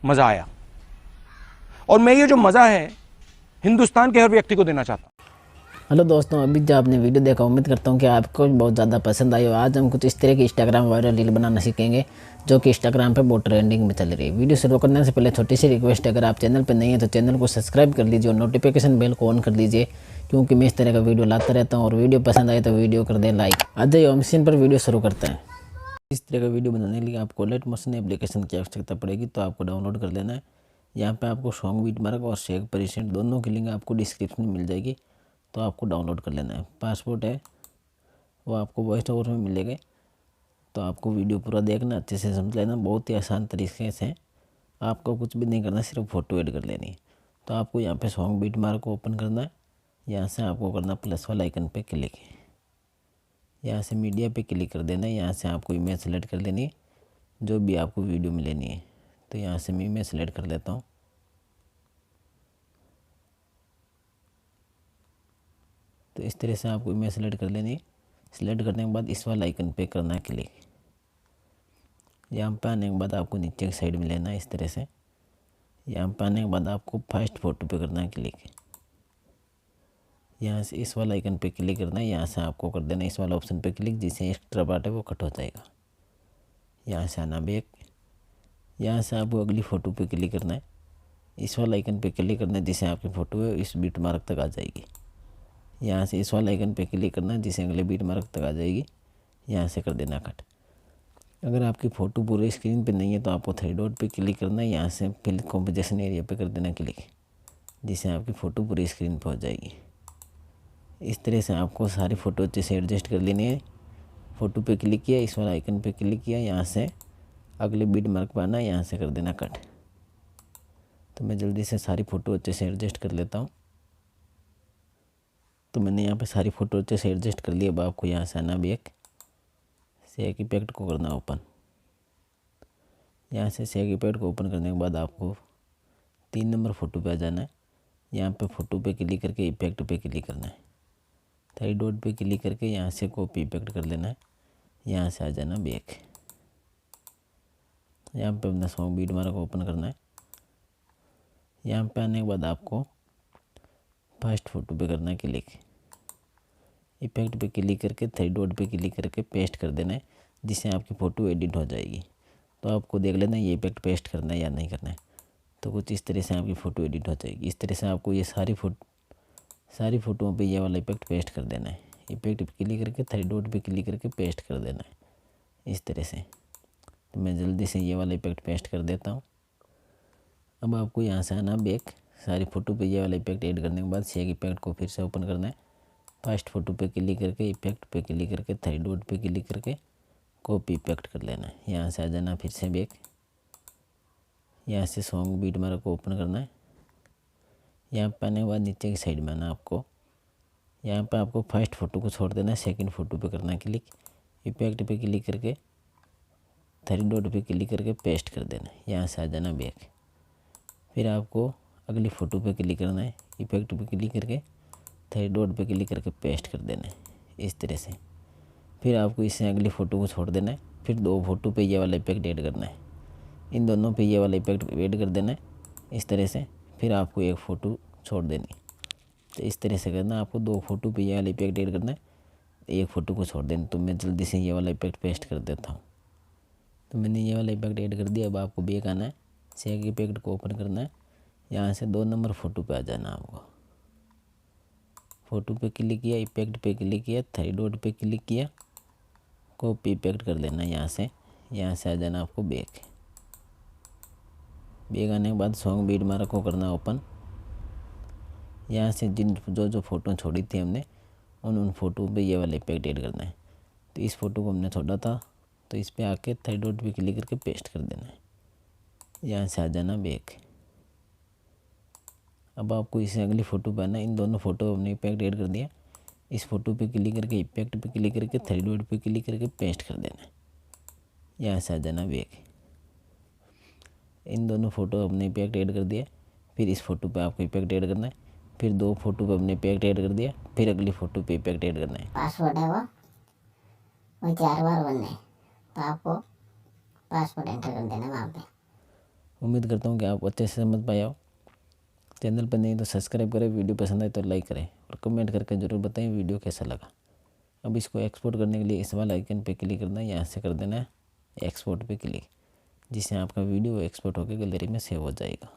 मज़ा आया। और मैं ये जो मज़ा है हिंदुस्तान के हर व्यक्ति को देना चाहता हूँ। हेलो दोस्तों, अभी जो आपने वीडियो देखा उम्मीद करता हूँ कि आपको बहुत ज़्यादा पसंद आई हो। आज हम कुछ इस तरह की इंस्टाग्राम वायरल रील बनाना सीखेंगे जो कि इंस्टाग्राम पे बहुत ट्रेंडिंग में चल रही है। वीडियो शुरू करने से पहले छोटी सी रिक्वेस्ट है, अगर आप चैनल पर नहीं है तो चैनल को सब्सक्राइब कर लीजिए और नोटिफिकेशन बेल को ऑन कर लीजिए, क्योंकि मैं इस तरह का वीडियो लाता रहता हूँ। और वीडियो पसंद आए तो वीडियो कर दें लाइक। आज हम मशीन पर वीडियो शुरू करते हैं। इस तरह का वीडियो बनाने के लिए आपको लाइट मोशन एप्लीकेशन की आवश्यकता पड़ेगी, तो आपको डाउनलोड कर लेना है। यहाँ पे आपको सॉन्ग बीट मार्क और शेक परसेंट दोनों की लिंक आपको डिस्क्रिप्शन में मिल जाएगी, तो आपको डाउनलोड कर लेना है। पासपोर्ट है वो आपको वॉइस ओवर में मिलेगा, तो आपको वीडियो पूरा देखना, अच्छे से समझ लेना। बहुत ही आसान तरीके से आपको कुछ भी नहीं करना, सिर्फ फ़ोटो ऐड कर लेनी है। तो आपको यहाँ पे सॉन्ग बीट मार्क को ओपन करना है। यहाँ से आपको करना प्लस वाला आइकन पे क्लिक, यहाँ से मीडिया पे क्लिक कर देना है। यहाँ से आपको इमेज सेलेक्ट कर लेनी है जो भी आपको वीडियो में लेनी है। तो यहाँ से मैं इमेज सेलेक्ट कर लेता हूँ। तो इस तरह से आपको इमेज सेलेक्ट कर लेनी है। सेलेक्ट करने के बाद इस वाला आइकन पे करना है क्लिक। यहाँ पे आने के बाद आपको नीचे की साइड में लेना है इस तरह से। यहाँ पे आने के बाद आपको फर्स्ट फोटो पे करना है क्लिक। यहाँ से इस वाला आइकन पे क्लिक करना है। यहाँ से आपको कर देना इस वाला ऑप्शन पे क्लिक, जिससे एक्स्ट्रा पार्ट है वो कट हो जाएगा। यहाँ से आना बैक। यहाँ से आपको अगली फ़ोटो पे क्लिक करना है। इस वाला आइकन पे क्लिक करना है, जिससे आपकी फ़ोटो है इस बीट मार्क तक आ जाएगी। यहाँ से इस वाला आइकन पे क्लिक करना है, जिससे अगले बीट मार्क तक आ जाएगी। यहाँ से कर देना कट। अगर आपकी फ़ोटो पूरे स्क्रीन पे नहीं है तो आपको थ्री डॉट पे क्लिक करना है। यहाँ से फिल कॉम्पोजिशन एरिया पे कर देना क्लिक, जिससे आपकी फ़ोटो पूरी स्क्रीन पर हो जाएगी। इस तरह से आपको सारी फ़ोटो अच्छे से एडजस्ट कर लेनी है। फ़ोटो पे क्लिक किया, इस वाला आइकन पे क्लिक किया, यहाँ से अगले बीट मार्क पर आना, यहाँ से कर देना कट। तो मैं जल्दी से सारी फ़ोटो अच्छे से एडजस्ट कर लेता हूँ। तो मैंने यहाँ पे सारी फ़ोटो अच्छे से एडजस्ट कर लिया। अब आपको यहाँ से आना बैक, शेक इफेक्ट को करना ओपन। यहाँ से शेक इफेक्ट को ओपन करने के बाद आपको 3 नंबर फ़ोटो पे आ जाना है। यहाँ पे फ़ोटो पे क्लिक करके इफेक्ट पे क्लिक करना है। थ्री डॉट पे क्लिक करके यहाँ से कॉपी इफेक्ट कर लेना है। यहाँ से आ जाना बैक। यहाँ पे अपना सॉन्ग बीट मार्क ओपन करना है। यहाँ पे आने के बाद आपको फर्स्ट फ़ोटो पे करना है क्लिक। इफेक्ट पे क्लिक करके थ्री डॉट पे क्लिक करके पेस्ट कर देना है, जिससे आपकी फ़ोटो एडिट हो जाएगी। तो आपको देख लेना ये इफेक्ट पेस्ट करना है या नहीं करना है। तो कुछ इस तरह से आपकी फ़ोटो एडिट हो जाएगी। इस तरह से आपको ये सारी फ़ोटोओं पे ये वाला इफेक्ट पेस्ट कर देना है। इफेक्ट पे क्लिक करके थ्री डॉट पे क्लिक करके पेस्ट कर देना है इस तरह से। तो मैं जल्दी से ये वाला इफेक्ट पेस्ट कर देता हूँ। अब आपको यहाँ से आना बैक। सारी फ़ोटो पे ये वाला इफेक्ट ऐड करने के बाद शेक इफेक्ट को फिर से ओपन करना है। फर्स्ट फ़ोटो पे क्लिक करके इफेक्ट पे क्लिक करके थ्री डॉट पे क्लिक करके कॉपी इफेक्ट कर लेना है। यहाँ से आ जाना फिर से बैक। यहाँ से सॉन्ग बीट मार्क को ओपन करना है। यहाँ पे आने के बाद नीचे की साइड में आना आपको। यहाँ पे आपको फर्स्ट फ़ोटो को छोड़ देना है, सेकंड फ़ोटो पे करना है क्लिक। इफेक्ट पे क्लिक करके थ्री डॉट पे क्लिक करके पेस्ट कर देना है। यहाँ से आ जाना बैक। फिर आपको अगली फ़ोटो पे क्लिक करना है। इफेक्ट पे क्लिक करके थ्री डॉट पे क्लिक करके पेस्ट कर देना है इस तरह से। फिर आपको इससे अगली फ़ोटो को छोड़ देना है। फिर 2 फ़ोटो पे ये वाला इफेक्ट ऐड करना है। इन दोनों पे ये वाला इफेक्ट ऐड कर देना है इस तरह से। फिर आपको एक फ़ोटो छोड़ देनी। तो इस तरह से करना, आपको 2 फ़ोटो पे ये वाला इफेक्ट ऐड करना है, एक फ़ोटो को छोड़ देना। तो मैं जल्दी से ये वाला इफेक्ट पेस्ट कर देता हूँ। तो मैंने ये वाला इफेक्ट ऐड कर दिया। अब आपको बैक आना है, शेक इफेक्ट को ओपन करना है। यहाँ से 2 नंबर फ़ोटो पे आ जाना आपको। फ़ोटो पे क्लिक किया, इफेक्ट पे क्लिक किया, थ्री डॉट पे क्लिक किया, कॉपी इफेक्ट कर लेना यहाँ से आ जाना आपको बैक। बैक आने के बाद सॉन्ग बीट मार्क को करना ओपन। यहाँ से जो फ़ोटो छोड़ी थी हमने उन फ़ोटो पे ये वाला इफेक्ट ऐड करना है। तो इस फ़ोटो को हमने छोड़ा था, तो इस पे आके थ्री डॉट पे क्लिक करके पेस्ट कर देना है। यहाँ से आ जाना बैक। अब आपको इसे अगली फ़ोटो पे आना। इन दोनों फ़ोटो हमने इफेक्ट ऐड कर दिया। इस फ़ोटो पे क्लिक करके इफेक्ट पे क्लिक करके थ्री डॉट पे क्लिक करके पेस्ट कर देना है। यहाँ से आ जाना बैक। इन दोनों फ़ोटो हमने इफेक्ट ऐड कर दिया। फिर इस फ़ोटो पे आपको इफेक्ट ऐड करना है। फिर 2 फ़ोटो पे हमने इफेक्ट ऐड कर दिया। फिर अगली फ़ोटो पे इफेक्ट ऐड करना है। पासवर्ड है वो 4 बार बनना है, तो आपको पासवर्ड एंटर कर देना वहाँ पे। उम्मीद करता हूँ कि आप अच्छे से समझ पाए हो। चैनल पर नहीं तो सब्सक्राइब करें, वीडियो पसंद आए तो लाइक करें और कमेंट करके ज़रूर बताएं वीडियो कैसा लगा। अब इसको एक्सपोर्ट करने के लिए इस वाला आइकन पे क्लिक करना है, यहाँ से कर देना है एक्सपोर्ट पे क्लिक, जिससे आपका वीडियो एक्सपोर्ट होकर गैलरी में सेव हो जाएगा।